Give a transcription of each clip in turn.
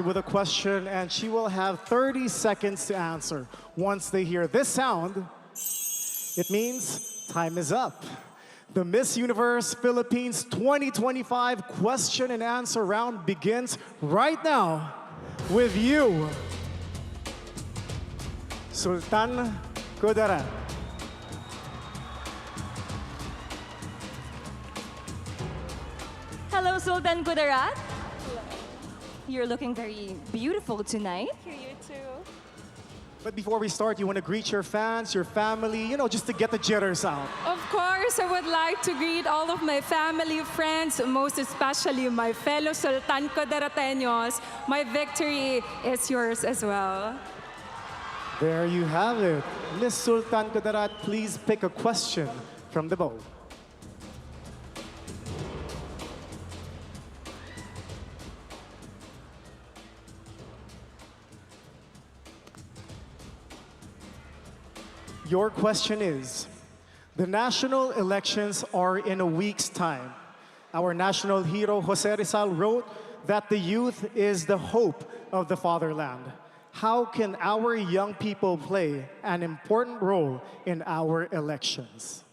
with a question, and she will have 30 seconds to answer. Once they hear this sound, it means time is up. The Miss Universe Philippines 2025 question and answer round begins right now with you, Sultan Kudarat. Hello, Sultan Kudarat. You're looking very beautiful tonight. Thank you, you too. But before we start, you want to greet your fans, your family, just to get the jitters out. Of course, I would like to greet all of my family, friends, most especially my fellow Sultan Kudarateños. My victory is yours as well. There you have it. Miss Sultan Kudarat, please pick a question from the bowl. Your question is, the national elections are in a week's time. Our national hero, Jose Rizal, wrote that the youth is the hope of the fatherland. How can our young people play an important role in our elections?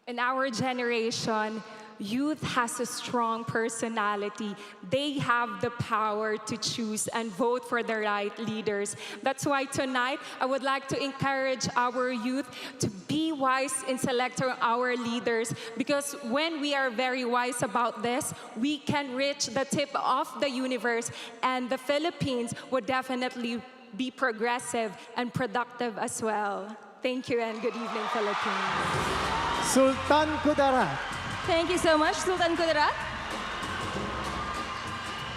In our generation, youth has a strong personality. They have the power to choose and vote for the right leaders. That's why tonight, I would like to encourage our youth to be wise in selecting our leaders, because when we are very wise about this, we can reach the tip of the universe, and the Philippines would definitely be progressive and productive as well. Thank you and good evening, Philippines. Sultan Kudarat. Thank you so much, Sultan Kudarat.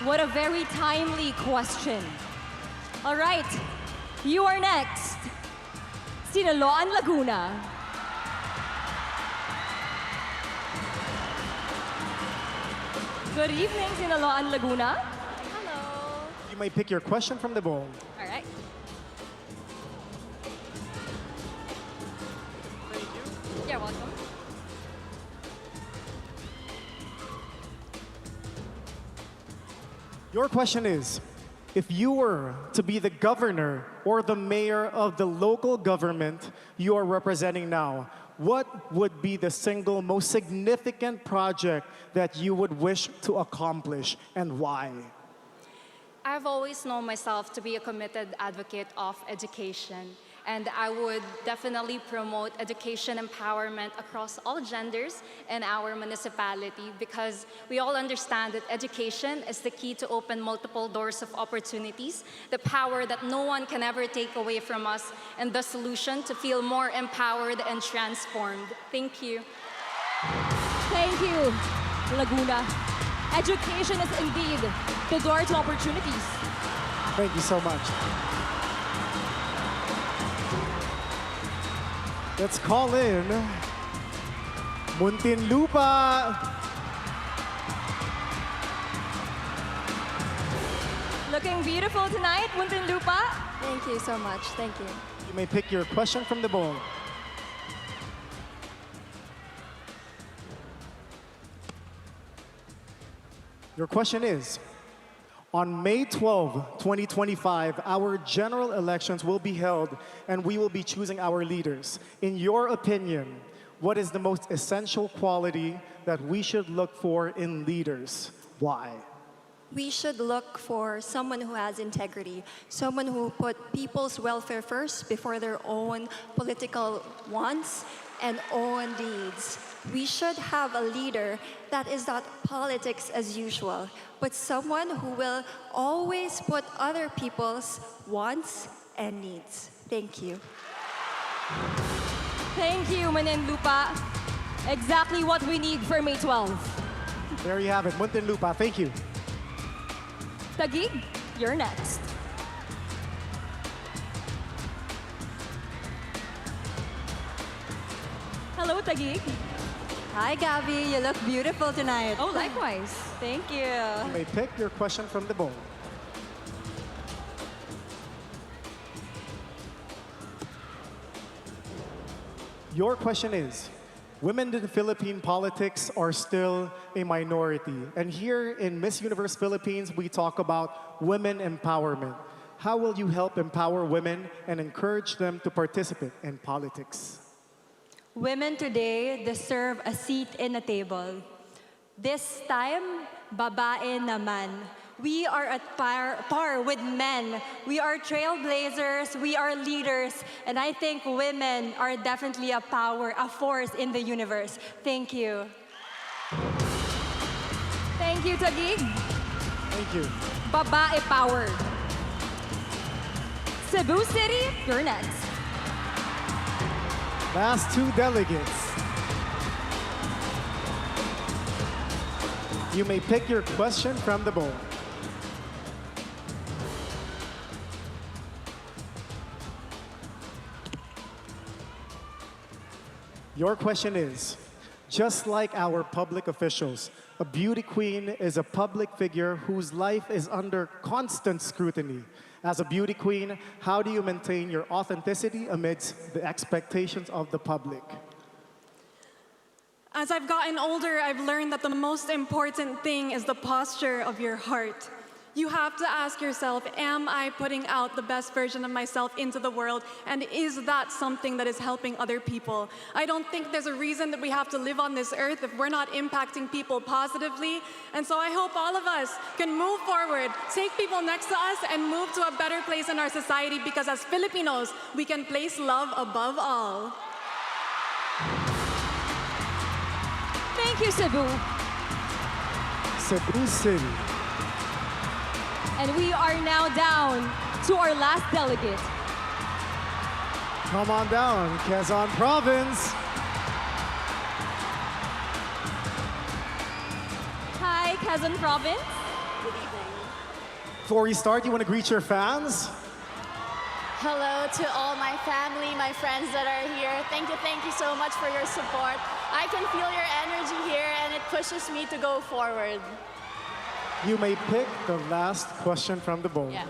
What a very timely question. All right, you are next. Sinaloan, Laguna. Good evening, Sinaloan, Laguna. Hello. You may pick your question from the bowl. All right. You're welcome. Your question is, if you were to be the governor or the mayor of the local government you are representing now, what would be the single most significant project that you would wish to accomplish and why? I've always known myself to be a committed advocate of education, and I would definitely promote education empowerment across all genders in our municipality, because we all understand that education is the key to open multiple doors of opportunities, the power that no one can ever take away from us, and the solution to feel more empowered and transformed. Thank you. Thank you, Laguna. Education is indeed the door to opportunities. Thank you so much. Let's call in Muntinlupa. Looking beautiful tonight, Muntinlupa. Thank you so much. Thank you. You may pick your question from the bowl. Your question is, on May 12, 2025, our general elections will be held and we will be choosing our leaders. In your opinion, what is the most essential quality that we should look for in leaders? Why? We should look for someone who has integrity, someone who put people's welfare first before their own political wants and own needs. We should have a leader that is not politics as usual, but someone who will always put other people's wants and needs. Thank you. Thank you, Muntinlupa. Exactly what we need for May 12. There you have it, Muntinlupa. Thank you. Taguig, you're next. Hello, Taguig. Hi, Gabby. You look beautiful tonight. Oh, likewise. Thank you. You may pick your question from the bowl. Your question is, Women in Philippine politics are still a minority. And here in Miss Universe Philippines, we talk about women empowerment. How will you help empower women and encourage them to participate in politics? Women today deserve a seat in a table. This time, babae naman. We are at par with men. We are trailblazers, we are leaders, and I think women are definitely a power, a force in the universe. Thank you. Thank you, Taguig. Thank you. Babae powered. Cebu City, you're next. Last two delegates. You may pick your question from the bowl. Your question is, just like our public officials, a beauty queen is a public figure whose life is under constant scrutiny. As a beauty queen, how do you maintain your authenticity amidst the expectations of the public? As I've gotten older, I've learned that the most important thing is the posture of your heart. You have to ask yourself, am I putting out the best version of myself into the world? And is that something that is helping other people? I don't think there's a reason that we have to live on this earth if we're not impacting people positively. And so I hope all of us can move forward, take people next to us, and move to a better place in our society, because as Filipinos, we can place love above all. Thank you, Cebu. Cebu City. And we are now down to our last delegate. Come on down, Quezon Province. Hi, Quezon Province. Before we start, you want to greet your fans? Hello to all my family, my friends that are here. Thank you so much for your support. I can feel your energy here and it pushes me to go forward. You may pick the last question from the bowl. Yeah.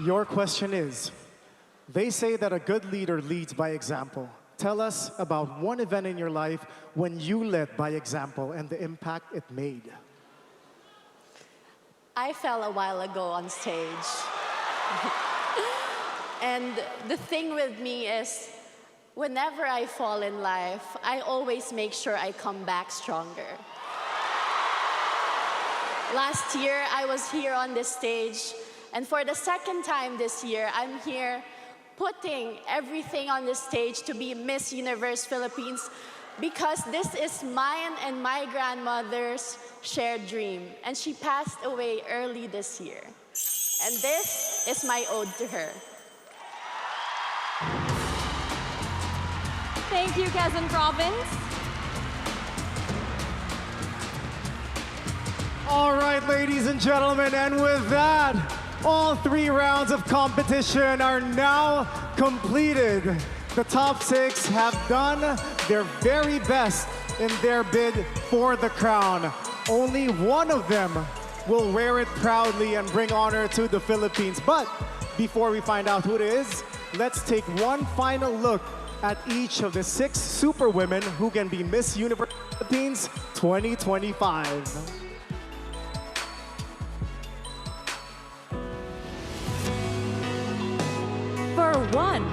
Your question is, they say that a good leader leads by example. Tell us about one event in your life when you led by example and the impact it made. I fell a while ago on stage. And the thing with me is, whenever I fall in life, I always make sure I come back stronger. Last year, I was here on this stage, and for the second time this year, I'm here putting everything on this stage to be Miss Universe Philippines, because this is mine and my grandmother's shared dream, and she passed away early this year. And this is my ode to her. Thank you, Quezon Province. All right, ladies and gentlemen, and with that, all 3 rounds of competition are now completed. The top 6 have done their very best in their bid for the crown. Only one of them will wear it proudly and bring honor to the Philippines. But before we find out who it is, let's take one final look at each of the 6 superwomen who can be Miss Universe Philippines 2025. For one